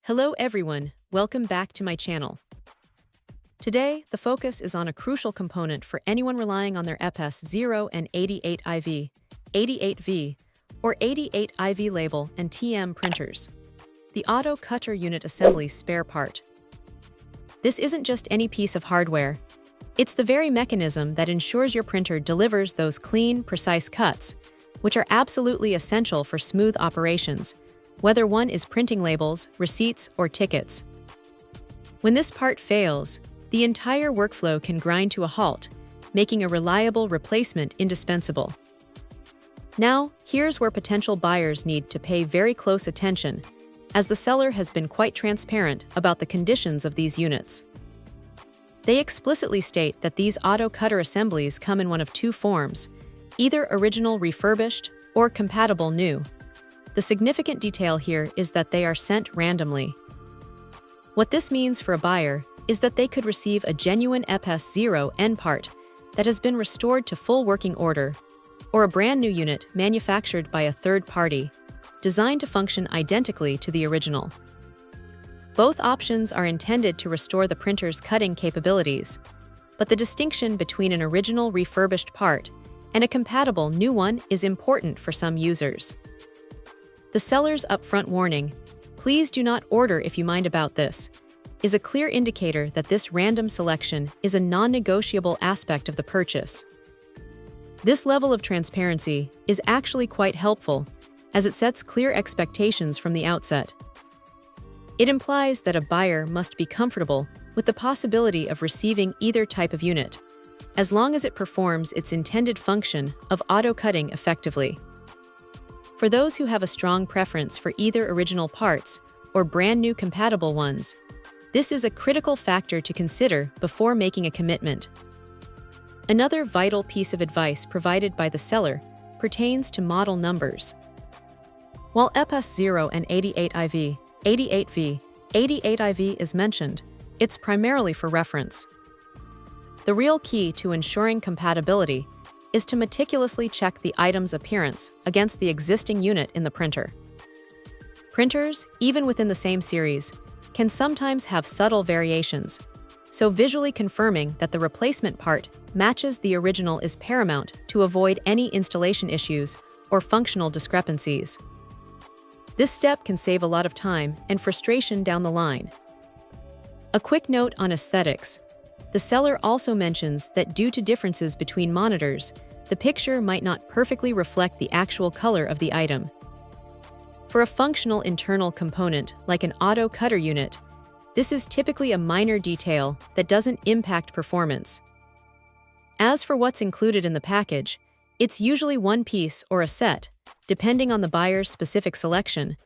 Hello everyone, welcome back to my channel. Today, the focus is on a crucial component for anyone relying on their Ep-s0n 88IV, 88V, or 88IV label and TM printers, the auto cutter unit assembly spare part. This isn't just any piece of hardware. It's the very mechanism that ensures your printer delivers those clean, precise cuts, which are absolutely essential for smooth operations, whether one is printing labels, receipts, or tickets. When this part fails, the entire workflow can grind to a halt, making a reliable replacement indispensable. Now, here's where potential buyers need to pay very close attention, as the seller has been quite transparent about the conditions of these units. They explicitly state that these auto cutter assemblies come in one of two forms, either original refurbished or compatible new. The significant detail here is that they are sent randomly. What this means for a buyer is that they could receive a genuine Ep-s0n part that has been restored to full working order, or a brand new unit manufactured by a third party, designed to function identically to the original. Both options are intended to restore the printer's cutting capabilities, but the distinction between an original refurbished part and a compatible new one is important for some users. The seller's upfront warning, "Please do not order if you mind about this," is a clear indicator that this random selection is a non-negotiable aspect of the purchase. This level of transparency is actually quite helpful, as it sets clear expectations from the outset. It implies that a buyer must be comfortable with the possibility of receiving either type of unit, as long as it performs its intended function of auto-cutting effectively. For those who have a strong preference for either original parts or brand new compatible ones, this is a critical factor to consider before making a commitment. Another vital piece of advice provided by the seller pertains to model numbers. While Ep-s0n 88IV, 88V, 88IV is mentioned, it's primarily for reference. The real key to ensuring compatibility is to meticulously check the item's appearance against the existing unit in the printer. Printers, even within the same series, can sometimes have subtle variations, so visually confirming that the replacement part matches the original is paramount to avoid any installation issues or functional discrepancies. This step can save a lot of time and frustration down the line. A quick note on aesthetics. The seller also mentions that due to differences between monitors, the picture might not perfectly reflect the actual color of the item. For a functional internal component like an auto cutter unit, this is typically a minor detail that doesn't impact performance. As for what's included in the package, it's usually one piece or a set, depending on the buyer's specific selection,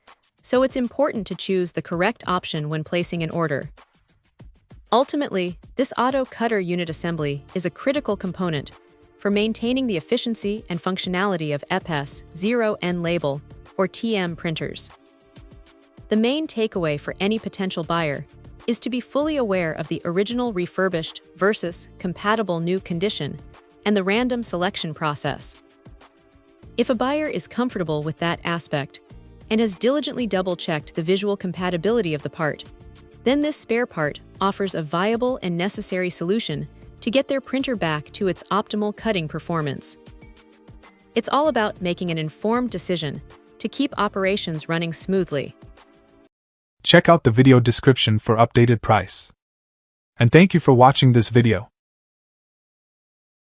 so it's important to choose the correct option when placing an order. Ultimately, this auto cutter unit assembly is a critical component for maintaining the efficiency and functionality of Ep-s0n label or TM printers. The main takeaway for any potential buyer is to be fully aware of the original refurbished versus compatible new condition and the random selection process. If a buyer is comfortable with that aspect and has diligently double-checked the visual compatibility of the part, then this spare part offers a viable and necessary solution to get their printer back to its optimal cutting performance. It's all about making an informed decision to keep operations running smoothly. Check out the video description for updated price. And thank you for watching this video.